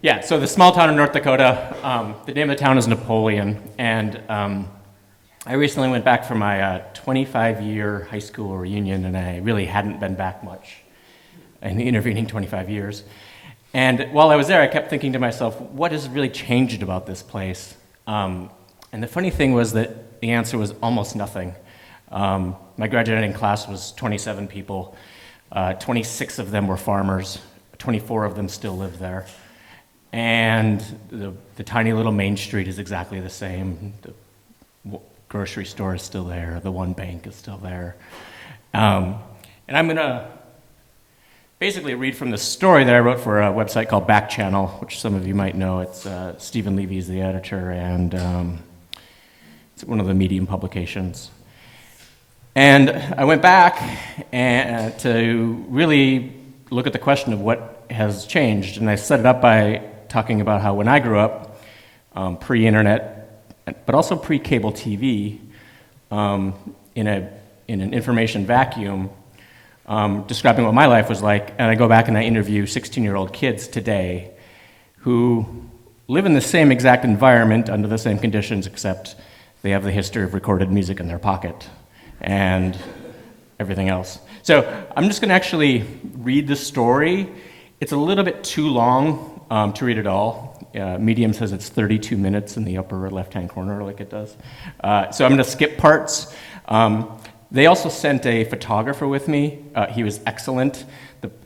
Yeah, so the small town in North Dakota, the name of the town is Napoleon, and I recently went back for my 25-year high school reunion, and I really hadn't been back much in the intervening 25 years. And while I was there, I kept thinking to myself, what has really changed about this place? And the funny thing was that the answer was almost nothing. My graduating class was 27 people. 26 of them were farmers. 24 of them still live there. And the tiny little main street is exactly the same. The grocery store is still there. The one bank is still there. And I'm going to basically read from the story that I wrote for a website called Backchannel, which some of you might know. It's Stephen Levy's the editor, and it's one of the Medium publications. And I went back to really look at the question of what has changed, and I set it up by talking about how when I grew up, pre-internet, but also pre-cable TV, in an information vacuum, describing what my life was like, and I go back and I interview 16-year-old kids today who live in the same exact environment under the same conditions, except they have the history of recorded music in their pocket and everything else. So I'm just going to actually read the story. It's a little bit too long to read it all. Medium says it's 32 minutes in the upper left-hand corner, like it does. So I'm going to skip parts. They also sent a photographer with me. He was excellent.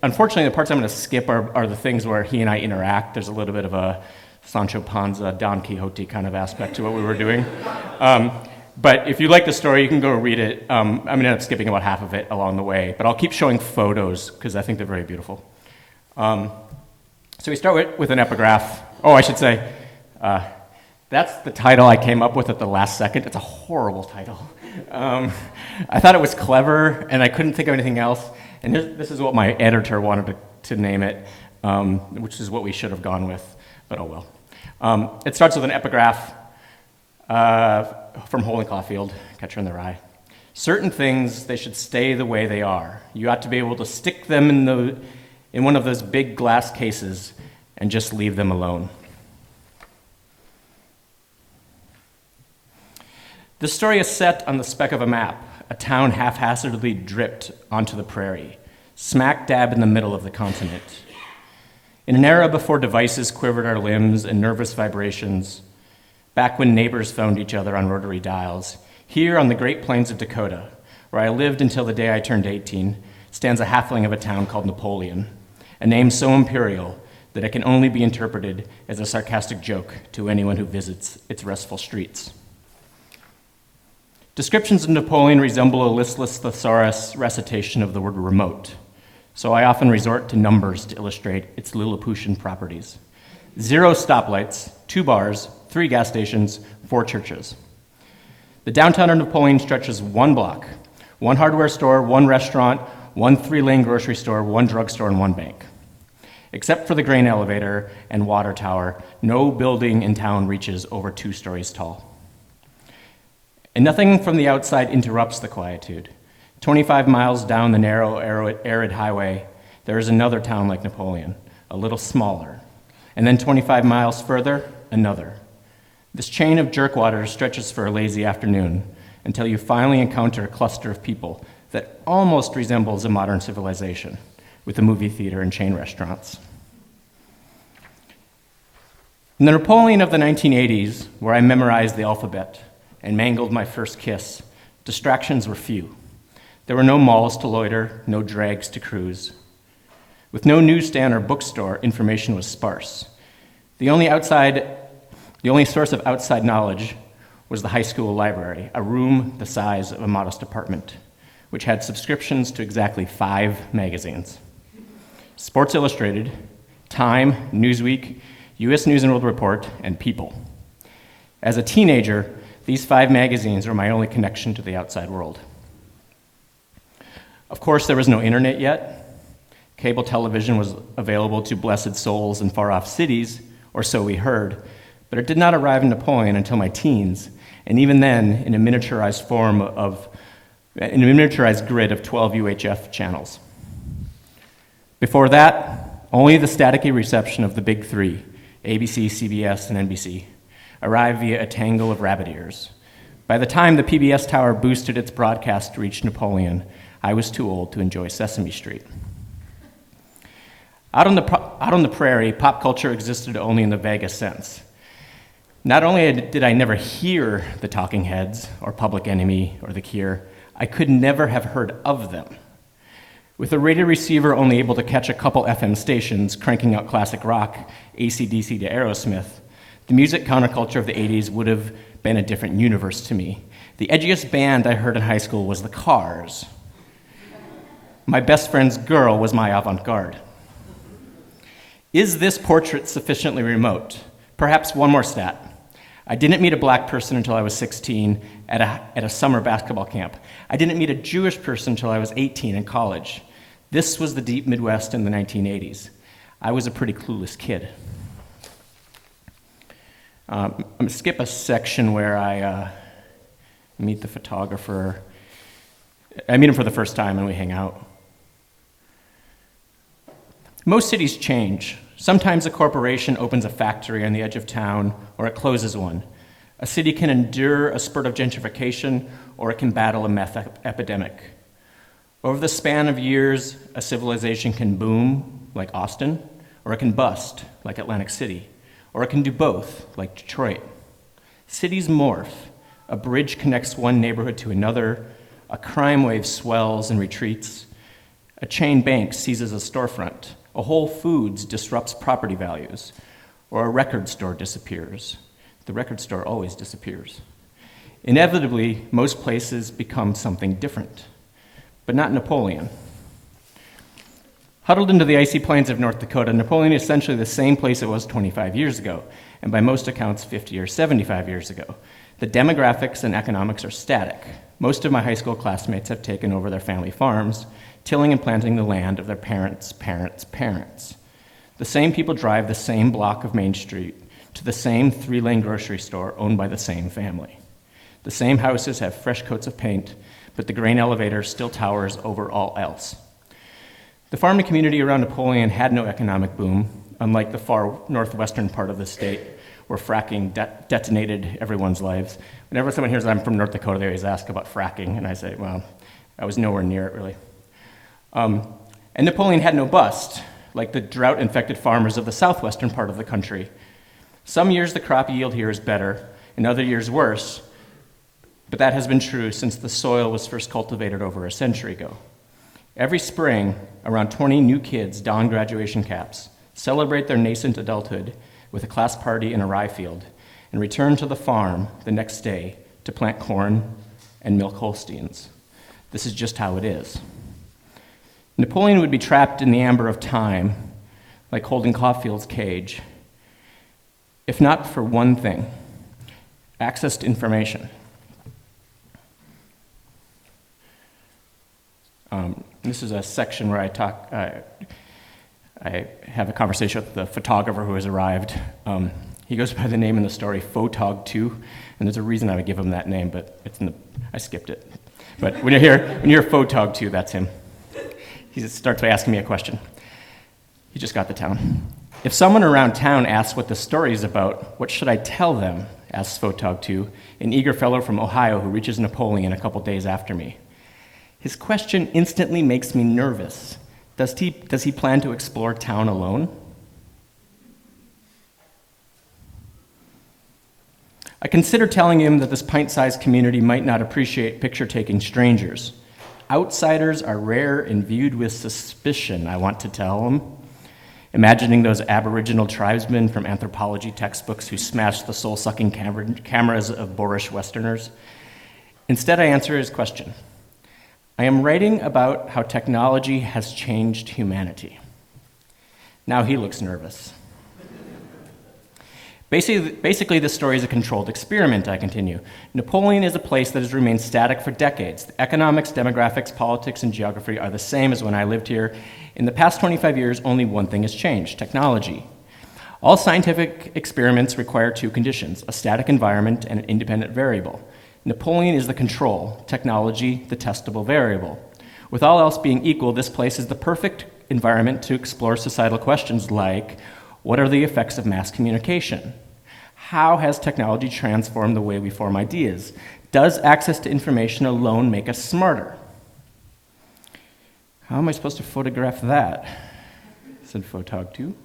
Unfortunately, the parts I'm going to skip are the things where he and I interact. There's a little bit of a Sancho Panza, Don Quixote kind of aspect to what we were doing. But if you like the story, you can go read it. I'm going to end up skipping about half of it along the way, but I'll keep showing photos because I think they're very beautiful. So we start with an epigraph. Oh, I should say, that's the title I came up with at the last second. It's a horrible title. I thought it was clever, and I couldn't think of anything else. And this is what my editor wanted to name it, which is what we should have gone with, but oh well. It starts with an epigraph from Hole in Caulfield, Catcher in the Rye. Certain things, they should stay the way they are. You ought to be able to stick them in one of those big glass cases and just leave them alone. The story is set on the speck of a map, a town haphazardly dripped onto the prairie, smack dab in the middle of the continent. In an era before devices quivered our limbs and nervous vibrations, back when neighbors phoned each other on rotary dials, here on the Great Plains of Dakota, where I lived until the day I turned 18, stands a halfling of a town called Napoleon, a name so imperial that it can only be interpreted as a sarcastic joke to anyone who visits its restful streets. Descriptions of Napoleon resemble a listless thesaurus recitation of the word remote, so I often resort to numbers to illustrate its Lilliputian properties. 0 stoplights, 2 bars, 3 gas stations, 4 churches. The downtown of Napoleon stretches 1 block, 1 hardware store, 1 restaurant, 1 3-lane grocery store, 1 drugstore, and 1 bank. Except for the grain elevator and water tower, no building in town reaches over 2 stories tall. And nothing from the outside interrupts the quietude. 25 miles down the narrow, arid highway, there is another town like Napoleon, a little smaller. And then 25 miles further, another. This chain of jerkwaters stretches for a lazy afternoon until you finally encounter a cluster of people that almost resembles a modern civilization, with a movie theater and chain restaurants. In the Napoleon of the 1980s, where I memorized the alphabet and mangled my first kiss, distractions were few. There were no malls to loiter, no drags to cruise. With no newsstand or bookstore, information was sparse. The only source of outside knowledge was the high school library, a room the size of a modest apartment, which had subscriptions to exactly 5 magazines: Sports Illustrated, Time, Newsweek, U.S. News and World Report, and People. As a teenager, these 5 magazines were my only connection to the outside world. Of course, there was no internet yet. Cable television was available to blessed souls in far-off cities, or so we heard, but it did not arrive in Napoleon until my teens, and even then in a miniaturized grid of 12 UHF channels. Before that, only the staticky reception of the big 3, ABC, CBS, and NBC, arrived via a tangle of rabbit ears. By the time the PBS tower boosted its broadcast to reach Napoleon, I was too old to enjoy Sesame Street. Out on the prairie, pop culture existed only in the vaguest sense. Not only did I never hear the Talking Heads, or Public Enemy, or The Cure, I could never have heard of them. With a radio receiver only able to catch a couple FM stations cranking out classic rock, AC/DC to Aerosmith, the music counterculture of the 80s would have been a different universe to me. The edgiest band I heard in high school was The Cars. My best friend's girl was my avant-garde. Is this portrait sufficiently remote? Perhaps one more stat. I didn't meet a black person until I was 16 at a summer basketball camp. I didn't meet a Jewish person until I was 18 in college. This was the deep Midwest in the 1980s. I was a pretty clueless kid. I'm going to skip a section where I meet the photographer. I meet him for the first time and we hang out. Most cities change. Sometimes a corporation opens a factory on the edge of town, or it closes one. A city can endure a spurt of gentrification, or it can battle a meth epidemic. Over the span of years, a civilization can boom, like Austin, or it can bust, like Atlantic City, or it can do both, like Detroit. Cities morph. A bridge connects one neighborhood to another. A crime wave swells and retreats. A chain bank seizes a storefront. A Whole Foods disrupts property values, or a record store disappears. The record store always disappears. Inevitably, most places become something different, but not Napoleon. Huddled into the icy plains of North Dakota, Napoleon is essentially the same place it was 25 years ago, and by most accounts 50 or 75 years ago. The demographics and economics are static. Most of my high school classmates have taken over their family farms, tilling and planting the land of their parents' parents' parents. The same people drive the same block of Main Street to the same 3-lane grocery store owned by the same family. The same houses have fresh coats of paint, but the grain elevator still towers over all else. The farming community around Napoleon had no economic boom, unlike the far northwestern part of the state, where fracking detonated everyone's lives. Whenever someone hears I'm from North Dakota, they always ask about fracking, and I say, well, I was nowhere near it, really. And Napoleon had no bust, like the drought-infected farmers of the southwestern part of the country. Some years the crop yield here is better, and other years worse, but that has been true since the soil was first cultivated over a century ago. Every spring, around 20 new kids don graduation caps, celebrate their nascent adulthood with a class party in a rye field, and return to the farm the next day to plant corn and milk Holsteins. This is just how it is. Napoleon would be trapped in the amber of time, like Holden Caulfield's cage, if not for one thing: access to information. This is a section where I have a conversation with the photographer who has arrived. He goes by the name in the story Photog2, and there's a reason I would give him that name, but I skipped it. But when you hear Photog2, that's him. He starts by asking me a question. He just got to town. If someone around town asks what the story is about, what should I tell them? Asks Photog2, an eager fellow from Ohio who reaches Napoleon a couple days after me. His question instantly makes me nervous. Does he plan to explore town alone? I consider telling him that this pint-sized community might not appreciate picture-taking strangers. Outsiders are rare and viewed with suspicion, I want to tell him, imagining those Aboriginal tribesmen from anthropology textbooks who smashed the soul-sucking cameras of boorish Westerners. Instead, I answer his question. I am writing about how technology has changed humanity. Now he looks nervous. Basically, this story is a controlled experiment, I continue. Napoleon is a place that has remained static for decades. The economics, demographics, politics, and geography are the same as when I lived here. In the past 25 years, only one thing has changed: technology. All scientific experiments require two conditions: a static environment and an independent variable. Napoleon is the control, technology the testable variable. With all else being equal, this place is the perfect environment to explore societal questions like, What are the effects of mass communication? How has technology transformed the way we form ideas? Does access to information alone make us smarter? How am I supposed to photograph that? Said Photog 2.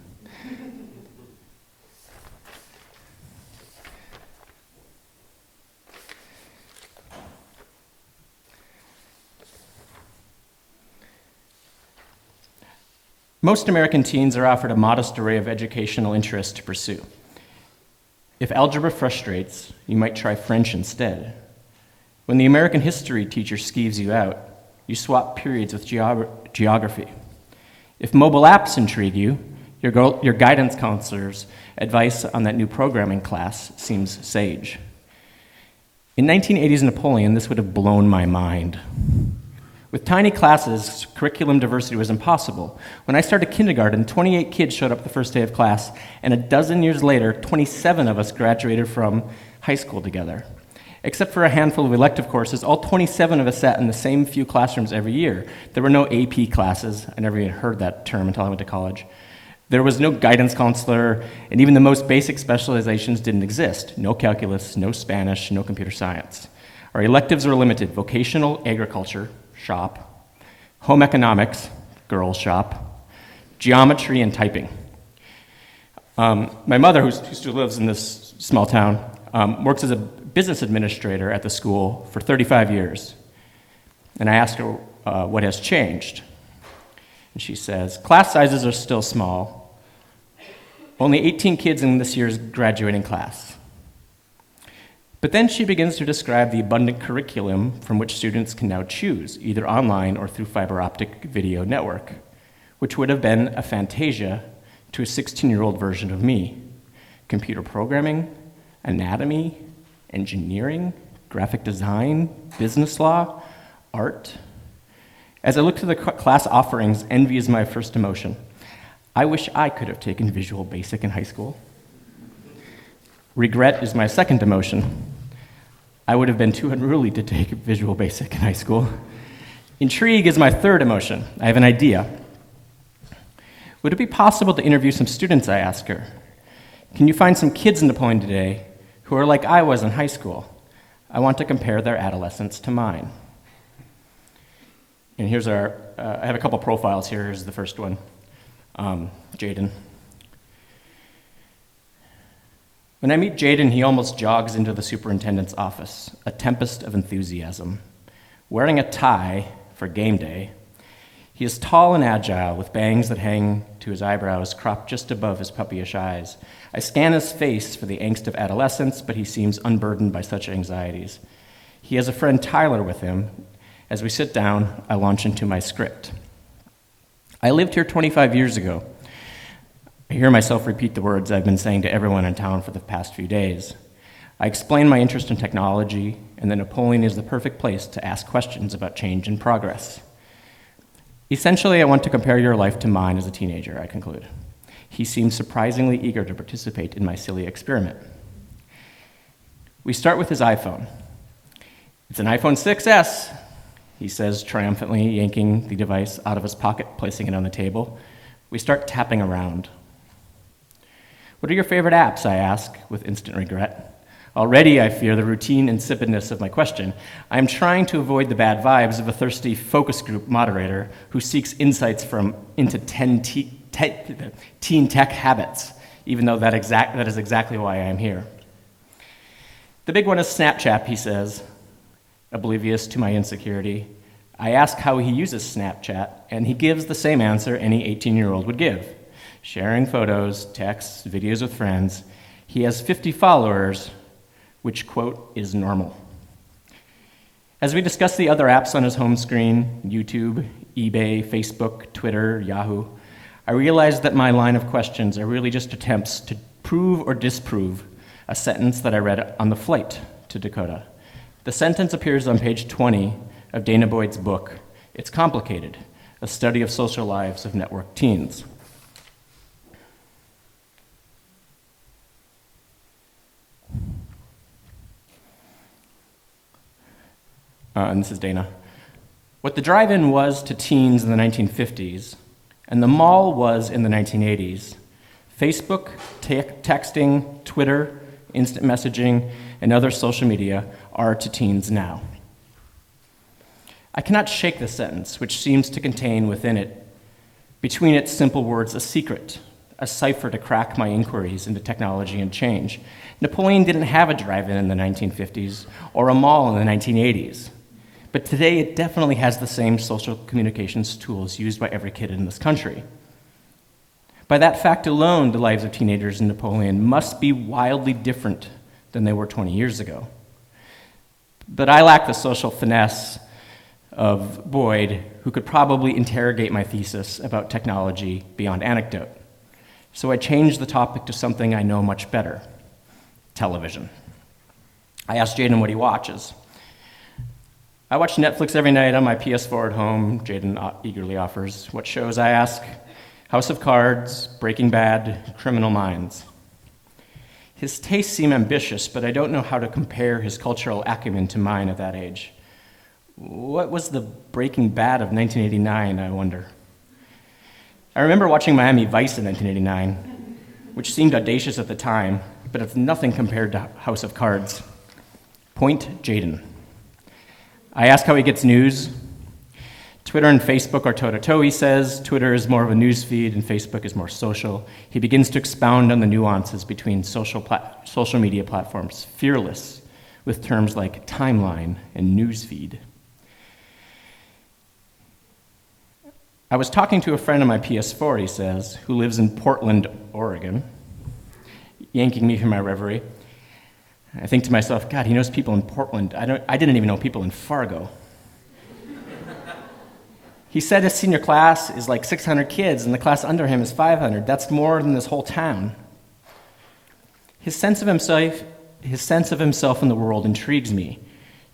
Most American teens are offered a modest array of educational interests to pursue. If algebra frustrates, you might try French instead. When the American history teacher skeeves you out, you swap periods with geography. If mobile apps intrigue you, your guidance counselor's advice on that new programming class seems sage. In 1980s Napoleon, this would have blown my mind. With tiny classes, curriculum diversity was impossible. When I started kindergarten, 28 kids showed up the first day of class, and a dozen years later, 27 of us graduated from high school together. Except for a handful of elective courses, all 27 of us sat in the same few classrooms every year. There were no AP classes. I never even heard that term until I went to college. There was no guidance counselor, and even the most basic specializations didn't exist. No calculus, no Spanish, no computer science. Our electives were limited: vocational agriculture, shop, home economics, girls shop, geometry, and typing. My mother, who still lives in this small town, works as a business administrator at the school for 35 years. And I asked her what has changed. And she says, class sizes are still small. Only 18 kids in this year's graduating class. But then she begins to describe the abundant curriculum from which students can now choose, either online or through fiber optic video network, which would have been a fantasia to a 16-year-old version of me. Computer programming, anatomy, engineering, graphic design, business law, art. As I look to the class offerings, envy is my first emotion. I wish I could have taken Visual Basic in high school. Regret is my second emotion. I would have been too unruly to take Visual Basic in high school. Intrigue is my third emotion. I have an idea. Would it be possible to interview some students, I ask her? Can you find some kids in Napoleon today who are like I was in high school? I want to compare their adolescence to mine. And here's I have a couple profiles here. Here's the first one, Jaden. When I meet Jaden, he almost jogs into the superintendent's office, a tempest of enthusiasm. Wearing a tie for game day, he is tall and agile, with bangs that hang to his eyebrows, cropped just above his puppyish eyes. I scan his face for the angst of adolescence, but he seems unburdened by such anxieties. He has a friend, Tyler, with him. As we sit down, I launch into my script. I lived here 25 years ago. I hear myself repeat the words I've been saying to everyone in town for the past few days. I explain my interest in technology, and that Napoleon is the perfect place to ask questions about change and progress. Essentially, I want to compare your life to mine as a teenager, I conclude. He seems surprisingly eager to participate in my silly experiment. We start with his iPhone. It's an iPhone 6S, he says triumphantly, yanking the device out of his pocket, placing it on the table. We start tapping around. What are your favorite apps, I ask, with instant regret. Already I fear the routine insipidness of my question. I am trying to avoid the bad vibes of a thirsty focus group moderator who seeks insights into teen tech habits, even though that is exactly why I am here. The big one is Snapchat, he says, oblivious to my insecurity. I ask how he uses Snapchat, and he gives the same answer any 18-year-old would give. Sharing photos, texts, videos with friends. He has 50 followers, which, quote, is normal. As we discuss the other apps on his home screen, YouTube, eBay, Facebook, Twitter, Yahoo, I realize that my line of questions are really just attempts to prove or disprove a sentence that I read on the flight to Dakota. The sentence appears on page 20 of Dana Boyd's book, It's Complicated, a study of social lives of networked teens. And this is Dana. What the drive-in was to teens in the 1950s, and the mall was in the 1980s, Facebook, texting, Twitter, instant messaging, and other social media are to teens now. I cannot shake this sentence, which seems to contain within it, between its simple words, a secret, a cipher to crack my inquiries into technology and change. Napoleon didn't have a drive-in in the 1950s or a mall in the 1980s, but today it definitely has the same social communications tools used by every kid in this country. By that fact alone, the lives of teenagers in Napoleon must be wildly different than they were 20 years ago. But I lack the social finesse of Boyd, who could probably interrogate my thesis about technology beyond anecdote. So I changed the topic to something I know much better: television. I asked Jaden what he watches. I watch Netflix every night on my PS4 at home. Jaden eagerly offers. What shows? I ask. House of Cards, Breaking Bad, Criminal Minds. His tastes seem ambitious, but I don't know how to compare his cultural acumen to mine at that age. What was the Breaking Bad of 1989, I wonder? I remember watching Miami Vice in 1989, which seemed audacious at the time, but it's nothing compared to House of Cards. Point Jaden. I ask how he gets news. Twitter and Facebook are toe-to-toe, he says. Twitter is more of a news feed and Facebook is more social. He begins to expound on the nuances between social media platforms, fearless with terms like timeline and news feed. I was talking to a friend on my PS4, he says, who lives in Portland, Oregon, yanking me from my reverie. I think to myself, God, he knows people in Portland. I didn't even know people in Fargo. He said his senior class is like 600 kids, and the class under him is 500. That's more than this whole town. His sense of himself in the world intrigues me.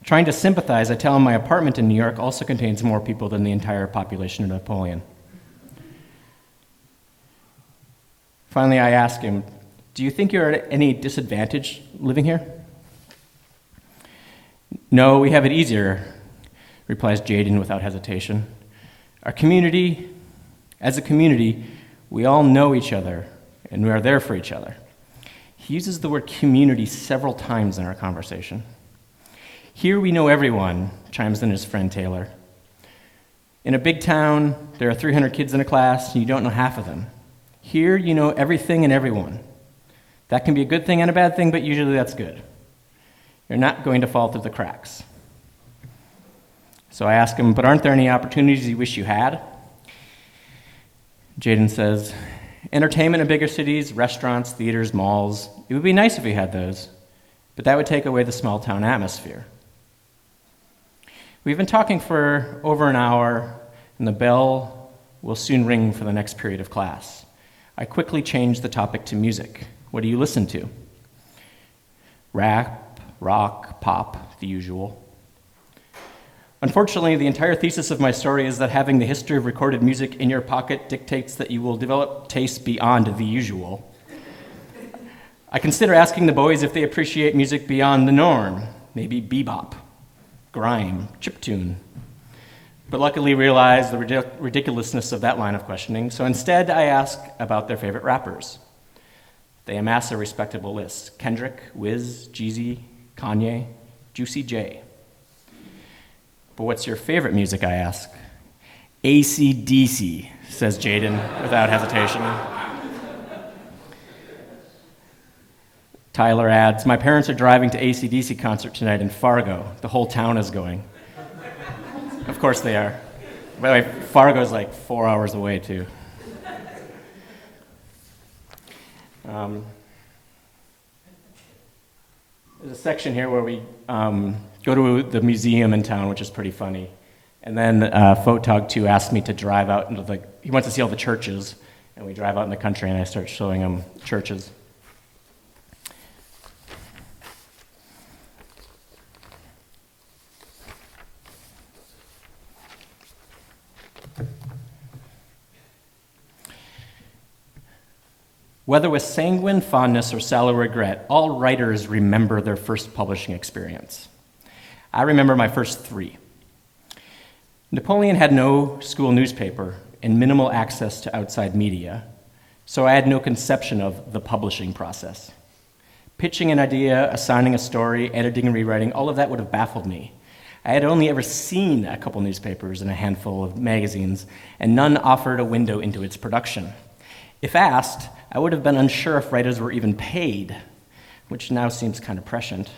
Trying to sympathize, I tell him my apartment in New York also contains more people than the entire population of Napoleon. Finally, I ask him, do you think you're at any disadvantage living here? No, we have it easier, replies Jaden without hesitation. Our community, as a community, we all know each other, and we are there for each other. He uses the word community several times in our conversation. Here we know everyone, chimes in his friend Taylor. In a big town, there are 300 kids in a class, and you don't know half of them. Here you know everything and everyone. That can be a good thing and a bad thing, but usually that's good. You're not going to fall through the cracks. So I ask him, but aren't there any opportunities you wish you had? Jaden says, entertainment in bigger cities, restaurants, theaters, malls. It would be nice if we had those, but that would take away the small town atmosphere. We've been talking for over an hour, and the bell will soon ring for the next period of class. I quickly change the topic to music. What do you listen to? Rap, rock, pop, the usual. Unfortunately, the entire thesis of my story is that having the history of recorded music in your pocket dictates that you will develop tastes beyond the usual. I consider asking the boys if they appreciate music beyond the norm, maybe bebop, grime, chiptune, but luckily realize the ridiculousness of that line of questioning, so instead I ask about their favorite rappers. They amass a respectable list: Kendrick, Wiz, Jeezy, Kanye, Juicy J. But what's your favorite music, I ask? AC/DC, says Jaden without hesitation. Tyler adds, my parents are driving to AC/DC concert tonight in Fargo. The whole town is going. Of course they are. By the way, Fargo's like 4 hours away, too. There's a section here where we go to the museum in town, which is pretty funny. And then Photog 2 asked me to drive out into he wants to see all the churches, and we drive out in the country, and I start showing him churches. Whether with sanguine fondness or sallow regret, all writers remember their first publishing experience. I remember my first 3. Napoleon had no school newspaper and minimal access to outside media. so I had no conception of the publishing process. Pitching an idea, assigning a story, editing and rewriting, all of that would have baffled me. I had only ever seen a couple newspapers and a handful of magazines, and none offered a window into its production. If asked, I would have been unsure if writers were even paid, which now seems kind of prescient.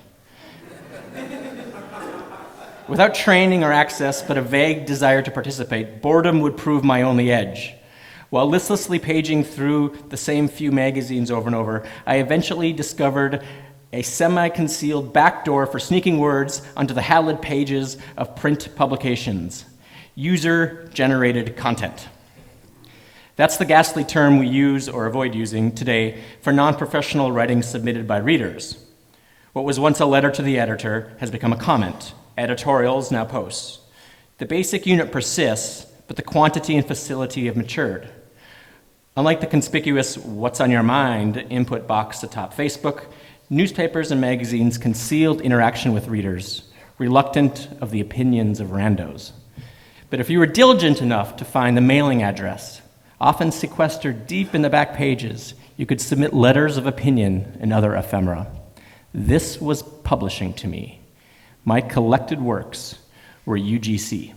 Without training or access, but a vague desire to participate, boredom would prove my only edge. While listlessly paging through the same few magazines over and over, I eventually discovered a semi-concealed backdoor for sneaking words onto the hallowed pages of print publications: user-generated content. That's the ghastly term we use or avoid using today for non-professional writing submitted by readers. What was once a letter to the editor has become a comment. Editorials, now posts. The basic unit persists, but the quantity and facility have matured. Unlike the conspicuous "what's on your mind" input box atop Facebook, newspapers and magazines concealed interaction with readers, reluctant of the opinions of randos. But if you were diligent enough to find the mailing address, often sequestered deep in the back pages, you could submit letters of opinion and other ephemera. This was publishing to me. My collected works were UGC.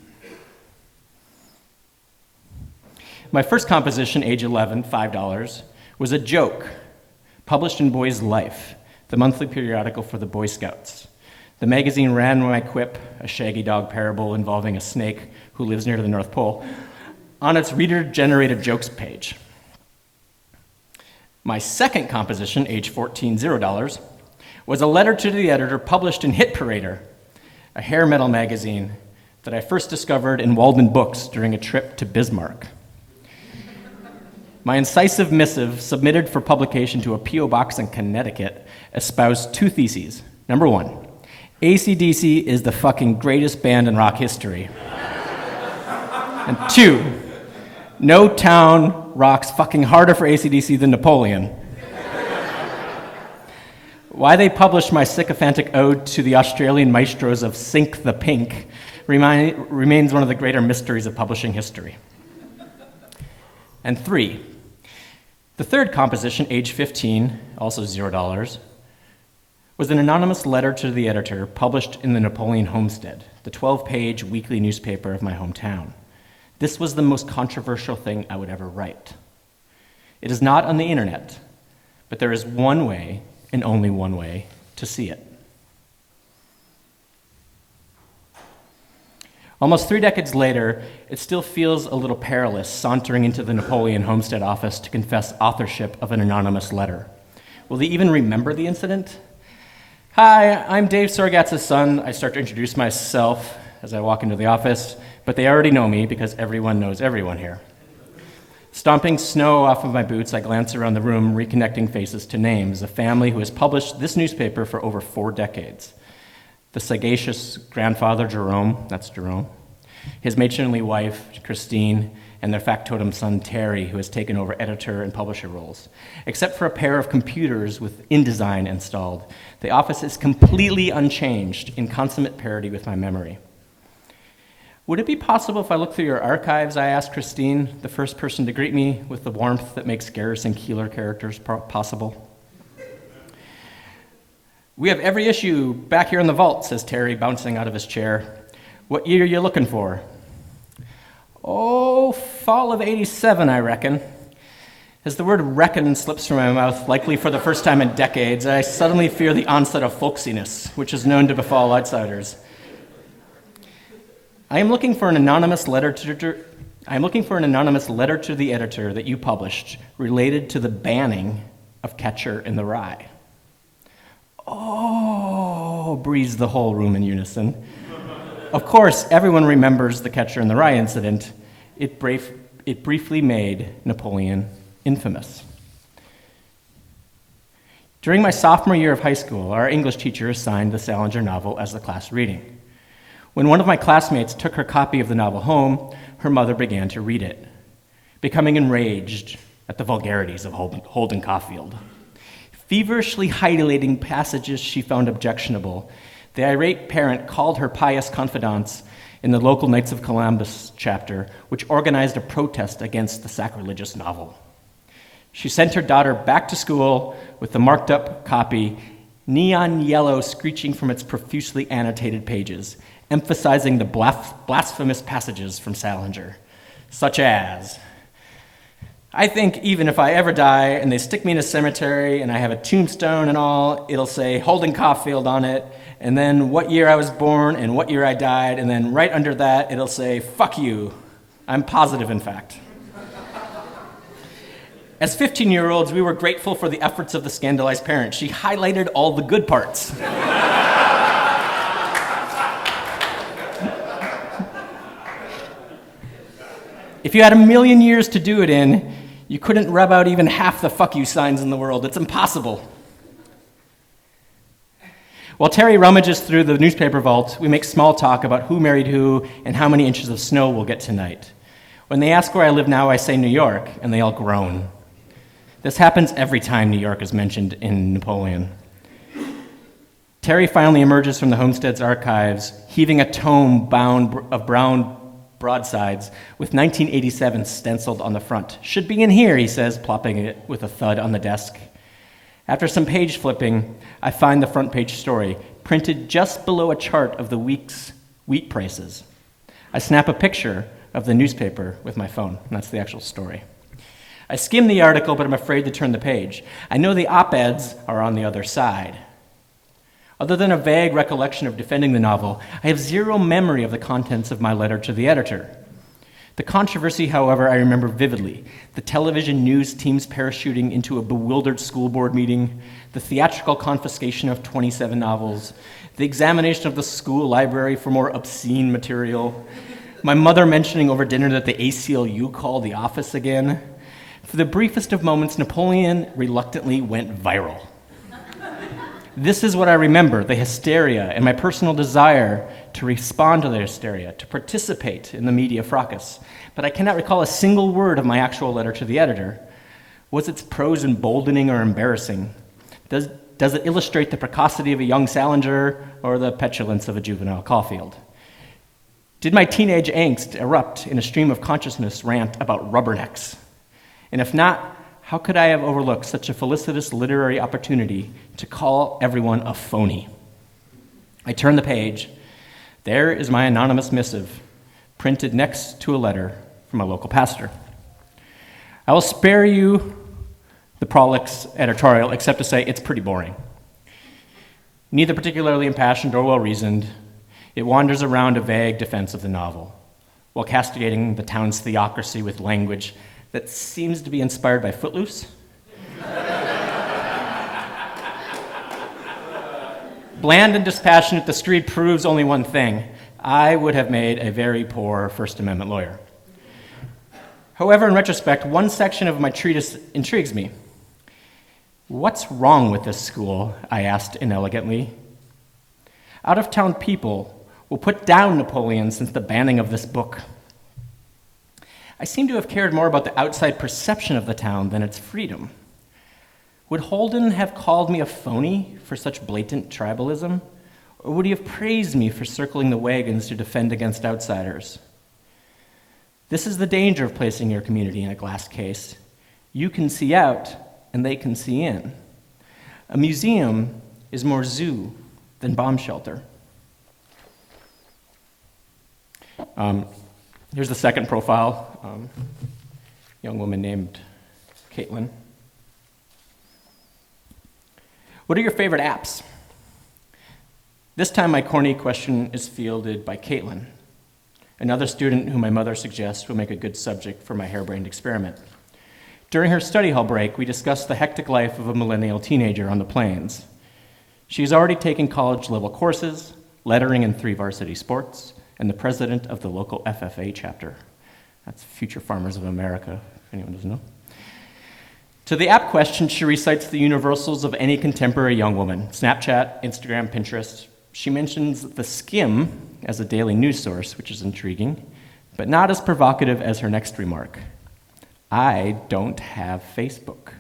My first composition, age 11, $5, was a joke, published in Boy's Life, the monthly periodical for the Boy Scouts. The magazine ran my quip, a shaggy dog parable involving a snake who lives near the North Pole, on its reader-generated jokes page. My second composition, age 14, $0, was a letter to the editor published in Hit Parader, a hair metal magazine that I first discovered in Walden Books during a trip to Bismarck. My incisive missive, submitted for publication to a P.O. box in Connecticut, espoused two theses. Number one, AC/DC is the fucking greatest band in rock history. And two, no town rocks fucking harder for AC/DC than Napoleon. Why they published my sycophantic ode to the Australian maestros of Sink the Pink remains one of the greater mysteries of publishing history. And three, the third composition, age 15, also $0, was an anonymous letter to the editor published in the Napoleon Homestead, the 12-page weekly newspaper of my hometown. This was the most controversial thing I would ever write. It is not on the internet, but there is one way, and only one way, to see it. Almost 3 decades later, it still feels a little perilous sauntering into the Napoleon Homestead office to confess authorship of an anonymous letter. Will they even remember the incident? Hi, I'm Dave Sorgatz's son. I start to introduce myself as I walk into the office, but they already know me because everyone knows everyone here. Stomping snow off of my boots, I glance around the room, reconnecting faces to names, a family who has published this newspaper for over 4 decades. The sagacious grandfather, Jerome, that's Jerome, his matronly wife, Christine, and their factotum son, Terry, who has taken over editor and publisher roles. Except for a pair of computers with InDesign installed, the office is completely unchanged, in consummate parity with my memory. Would it be possible if I looked through your archives, I asked Christine, the first person to greet me with the warmth that makes Garrison Keillor characters possible? We have every issue back here in the vault, says Terry, bouncing out of his chair. What year are you looking for? Oh, fall of '87, I reckon. As the word reckon slips from my mouth, likely for the first time in decades, I suddenly fear the onset of folksiness, which is known to befall outsiders. I am looking for an anonymous letter to the editor that you published related to the banning of Catcher in the Rye. Oh, breathes the whole room in unison. Of course, everyone remembers the Catcher in the Rye incident. It briefly made Napoleon infamous. During my sophomore year of high school, our English teacher assigned the Salinger novel as the class reading. When one of my classmates took her copy of the novel home, her mother began to read it, becoming enraged at the vulgarities of Holden Caulfield. Feverishly highlighting passages she found objectionable, the irate parent called her pious confidants in the local Knights of Columbus chapter, which organized a protest against the sacrilegious novel. She sent her daughter back to school with the marked up copy, neon yellow screeching from its profusely annotated pages, emphasizing the blasphemous passages from Salinger, such as, I think even if I ever die and they stick me in a cemetery and I have a tombstone and all, it'll say Holden Caulfield on it, and then what year I was born and what year I died, and then right under that it'll say, fuck you. I'm positive, in fact. As 15-year-olds, we were grateful for the efforts of the scandalized parent. She highlighted all the good parts. If you had 1,000,000 years to do it in, you couldn't rub out even half the fuck you signs in the world. It's impossible. While Terry rummages through the newspaper vault, we make small talk about who married who and how many inches of snow we'll get tonight. When they ask where I live now, I say New York, and they all groan. This happens every time New York is mentioned in Napoleon. Terry finally emerges from the homestead's archives, heaving a tome bound of brown broadsides with 1987 stenciled on the front. Should be in here, he says, plopping it with a thud on the desk. After some page flipping, I find the front page story, printed just below a chart of the week's wheat prices. I snap a picture of the newspaper with my phone, and that's the actual story. I skim the article, but I'm afraid to turn the page. I know the op-eds are on the other side. Other than a vague recollection of defending the novel, I have zero memory of the contents of my letter to the editor. The controversy, however, I remember vividly. The television news teams parachuting into a bewildered school board meeting, the theatrical confiscation of 27 novels, the examination of the school library for more obscene material, my mother mentioning over dinner that the ACLU called the office again. For the briefest of moments, Napoleon reluctantly went viral. This is what I remember, the hysteria and my personal desire to respond to the hysteria, to participate in the media fracas. But I cannot recall a single word of my actual letter to the editor. Was its prose emboldening or embarrassing? Does it illustrate the precocity of a young Salinger or the petulance of a juvenile Caulfield? Did my teenage angst erupt in a stream of consciousness rant about rubbernecks? And if not, how could I have overlooked such a felicitous literary opportunity to call everyone a phony? I turn the page. There is my anonymous missive, printed next to a letter from a local pastor. I will spare you the prolix editorial, except to say it's pretty boring. Neither particularly impassioned or well-reasoned, it wanders around a vague defense of the novel, while castigating the town's theocracy with language that seems to be inspired by Footloose. Bland and dispassionate, the screed proves only one thing. I would have made a very poor First Amendment lawyer. However, in retrospect, one section of my treatise intrigues me. What's wrong with this school? I asked inelegantly. Out-of-town people will put down Napoleon since the banning of this book. I seem to have cared more about the outside perception of the town than its freedom. Would Holden have called me a phony for such blatant tribalism? Or would he have praised me for circling the wagons to defend against outsiders? This is the danger of placing your community in a glass case. You can see out, and they can see in. A museum is more zoo than bomb shelter. Here's the second profile, young woman named Katelyn. What are your favorite apps? This time my corny question is fielded by Katelyn, another student who my mother suggests will make a good subject for my harebrained experiment. During her study hall break, we discussed the hectic life of a millennial teenager on the plains. She's already taken college-level courses, lettering in 3 varsity sports, and the president of the local FFA chapter. That's Future Farmers of America, if anyone doesn't know. To the app question, she recites the universals of any contemporary young woman: Snapchat, Instagram, Pinterest. She mentions the Skim as a daily news source, which is intriguing, but not as provocative as her next remark. I don't have Facebook.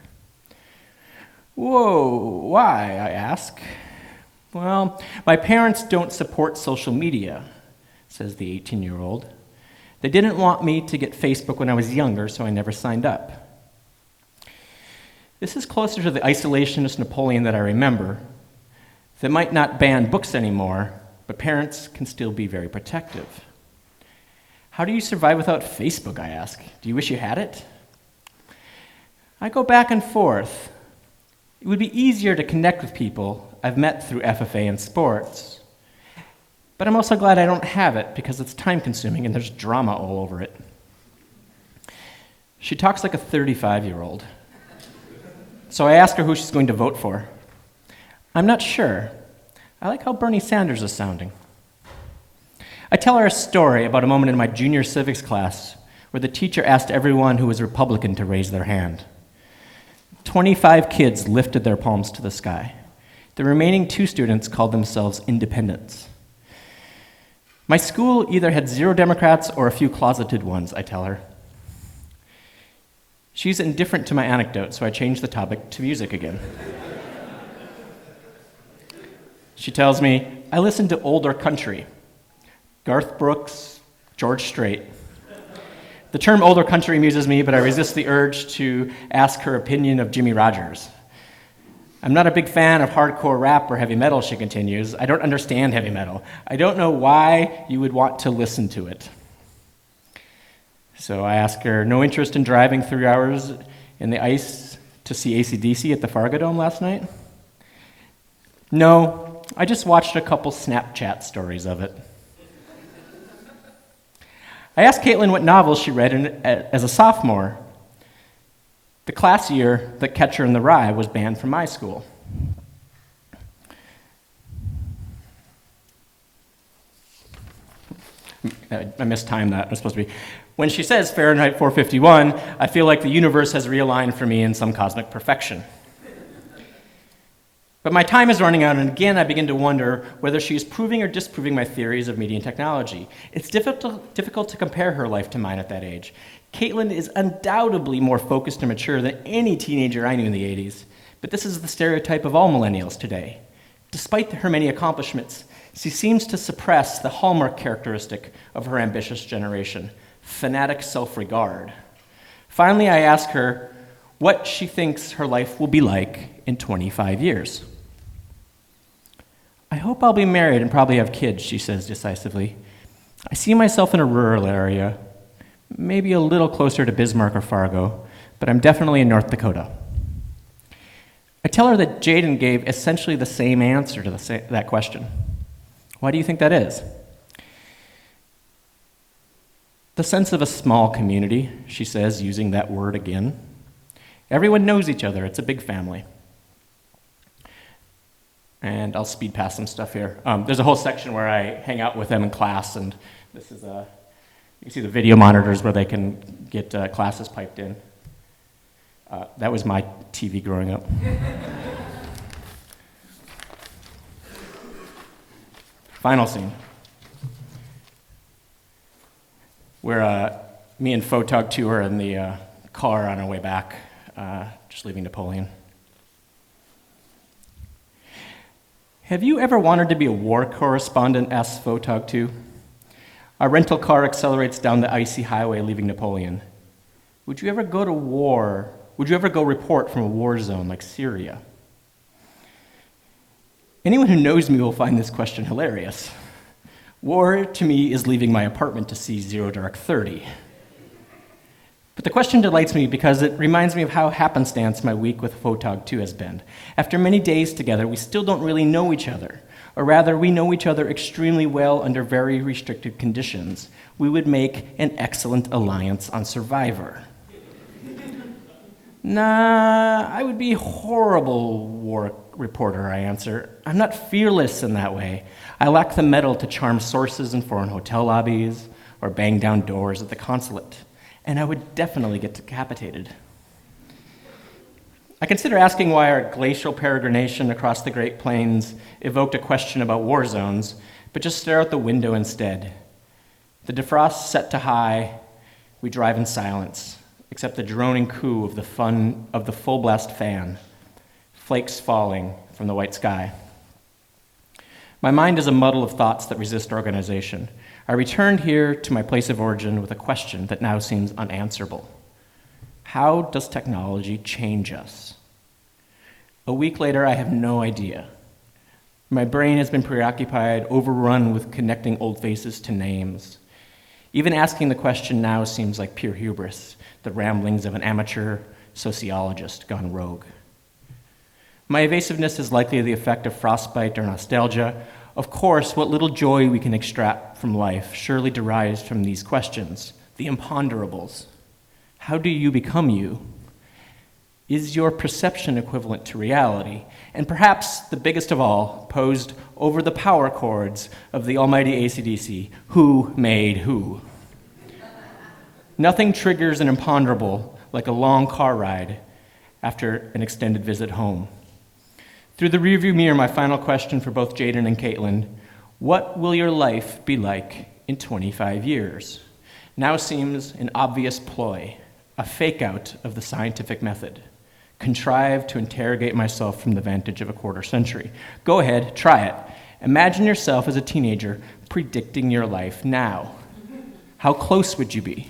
Whoa, why, I ask. Well, my parents don't support social media, says the 18-year-old. They didn't want me to get Facebook when I was younger, so I never signed up. This is closer to the isolationist Napoleon that I remember, that might not ban books anymore, but parents can still be very protective. How do you survive without Facebook, I ask? Do you wish you had it? I go back and forth. It would be easier to connect with people I've met through FFA and sports. But I'm also glad I don't have it because it's time-consuming and there's drama all over it. She talks like a 35-year-old. So I ask her who she's going to vote for. I'm not sure. I like how Bernie Sanders is sounding. I tell her a story about a moment in my junior civics class where the teacher asked everyone who was Republican to raise their hand. 25 kids lifted their palms to the sky. The remaining 2 students called themselves independents. My school either had 0 Democrats or a few closeted ones, I tell her. She's indifferent to my anecdote, so I change the topic to music again. She tells me, I listen to older country. Garth Brooks, George Strait. The term older country amuses me, but I resist the urge to ask her opinion of Jimmy Rogers. I'm not a big fan of hardcore rap or heavy metal, she continues. I don't understand heavy metal. I don't know why you would want to listen to it. So I ask her, no interest in driving 3 hours in the ice to see AC/DC at the Fargo Dome last night? No, I just watched a couple Snapchat stories of it. I asked Katelyn what novels she read as a sophomore. The class year that Catcher in the Rye was banned from my school. I mistimed that. It was supposed to be. When she says Fahrenheit 451, I feel like the universe has realigned for me in some cosmic perfection. But my time is running out, and again I begin to wonder whether she is proving or disproving my theories of media and technology. It's difficult to compare her life to mine at that age. Katelyn is undoubtedly more focused and mature than any teenager I knew in the 80s, but this is the stereotype of all millennials today. Despite her many accomplishments, she seems to suppress the hallmark characteristic of her ambitious generation, fanatic self-regard. Finally, I ask her what she thinks her life will be like in 25 years. I hope I'll be married and probably have kids, she says decisively. I see myself in a rural area, maybe a little closer to Bismarck or Fargo, but I'm definitely in North Dakota. I tell her that Jaden gave essentially the same answer to that question. Why do you think that is? The sense of a small community, she says, using that word again. Everyone knows each other. It's a big family. And I'll speed past some stuff here. There's a whole section where I hang out with them in class, and this is you can see the video monitors where they can get classes piped in. That was my TV growing up. Final scene, where me and Photog 2 are in the car on our way back, just leaving Napoleon. Have you ever wanted to be a war correspondent, asks Photog 2. Our rental car accelerates down the icy highway leaving Napoleon. Would you ever go to war? Would you ever go report from a war zone like Syria? Anyone who knows me will find this question hilarious. War, to me, is leaving my apartment to see Zero Dark 30. But the question delights me because it reminds me of how happenstance my week with Photog 2 has been. After many days together, we still don't really know each other. Or rather, we know each other extremely well under very restricted conditions. We would make an excellent alliance on Survivor. Nah, I would be a horrible war reporter, I answer. I'm not fearless in that way. I lack the mettle to charm sources in foreign hotel lobbies or bang down doors at the consulate. And I would definitely get decapitated. I consider asking why our glacial peregrination across the Great Plains evoked a question about war zones, but just stare out the window instead. The defrost set to high, we drive in silence, except the droning coo of the full blast fan, flakes falling from the white sky. My mind is a muddle of thoughts that resist organization. I returned here to my place of origin with a question that now seems unanswerable. How does technology change us? A week later, I have no idea. My brain has been preoccupied, overrun with connecting old faces to names. Even asking the question now seems like pure hubris, the ramblings of an amateur sociologist gone rogue. My evasiveness is likely the effect of frostbite or nostalgia. Of course, what little joy we can extract from life surely derives from these questions, the imponderables. How do you become you? Is your perception equivalent to reality? And perhaps the biggest of all, posed over the power chords of the almighty AC/DC, who made who? Nothing triggers an imponderable like a long car ride after an extended visit home. Through the rearview mirror, my final question for both Jaden and Katelyn, what will your life be like in 25 years? Now seems an obvious ploy, a fake-out of the scientific method, contrived to interrogate myself from the vantage of a quarter century. Go ahead, try it. Imagine yourself as a teenager predicting your life now. How close would you be?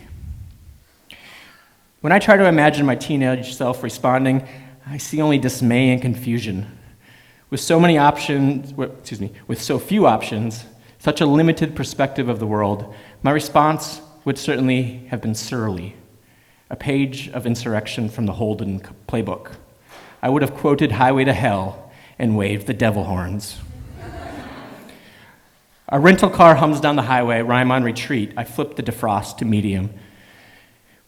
When I try to imagine my teenage self responding, I see only dismay and confusion. With so few options, such a limited perspective of the world, my response would certainly have been surly, a page of insurrection from the Holden playbook. I would have quoted Highway to Hell and waved the devil horns. A rental car hums down the highway, I'm on retreat. I flip the defrost to medium.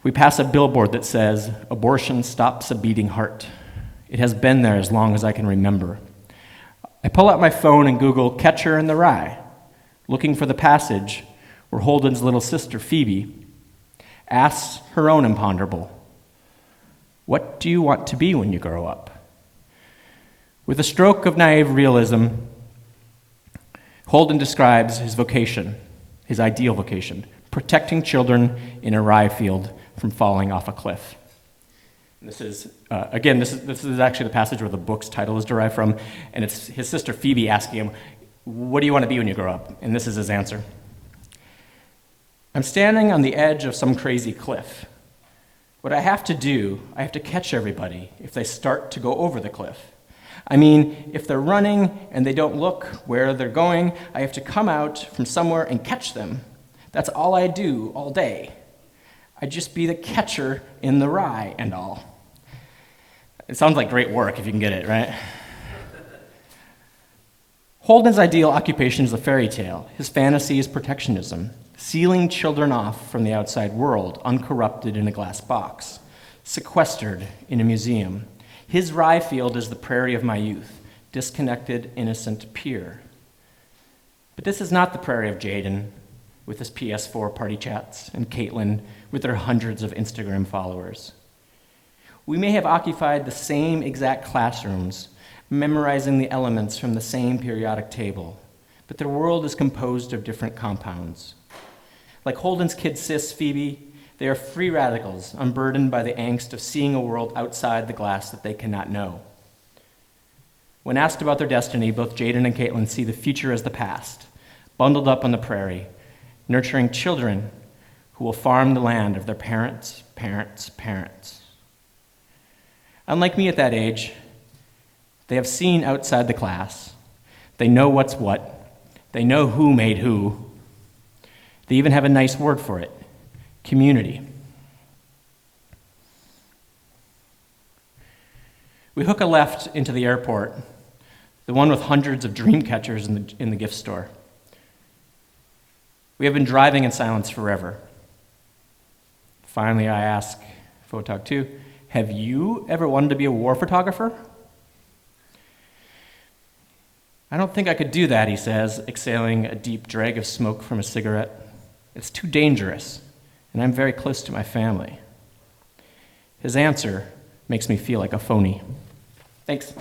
We pass a billboard that says, "Abortion stops a beating heart." It has been there as long as I can remember. I pull out my phone and Google Catcher in the Rye, looking for the passage where Holden's little sister, Phoebe, asks her own imponderable, "What do you want to be when you grow up?" With a stroke of naive realism, Holden describes his vocation, his ideal vocation, protecting children in a rye field from falling off a cliff. And this is actually the passage where the book's title is derived from, and it's his sister Phoebe asking him, "What do you want to be when you grow up?" And this is his answer. "I'm standing on the edge of some crazy cliff. What I have to do, I have to catch everybody if they start to go over the cliff. I mean, if they're running and they don't look where they're going, I have to come out from somewhere and catch them. That's all I do all day. I'd just be the catcher in the rye and all." It sounds like great work if you can get it, right? Holden's ideal occupation is a fairy tale. His fantasy is protectionism, sealing children off from the outside world, uncorrupted in a glass box, sequestered in a museum. His rye field is the prairie of my youth, disconnected, innocent, pure. But this is not the prairie of Jaden, with his PS4 party chats, and Katelyn, with their hundreds of Instagram followers. We may have occupied the same exact classrooms, memorizing the elements from the same periodic table, but their world is composed of different compounds. Like Holden's kid sis, Phoebe, they are free radicals, unburdened by the angst of seeing a world outside the glass that they cannot know. When asked about their destiny, both Jaden and Katelyn see the future as the past, bundled up on the prairie, nurturing children who will farm the land of their parents' parents' parents. Unlike me at that age, they have seen outside the class. They know what's what. They know who made who. They even have a nice word for it, community. We hook a left into the airport, the one with hundreds of dream catchers in the gift store. We have been driving in silence forever. Finally, I ask Photog 2, "Have you ever wanted to be a war photographer?" "I don't think I could do that," he says, exhaling a deep drag of smoke from a cigarette. "It's too dangerous, and I'm very close to my family." His answer makes me feel like a phony. Thanks.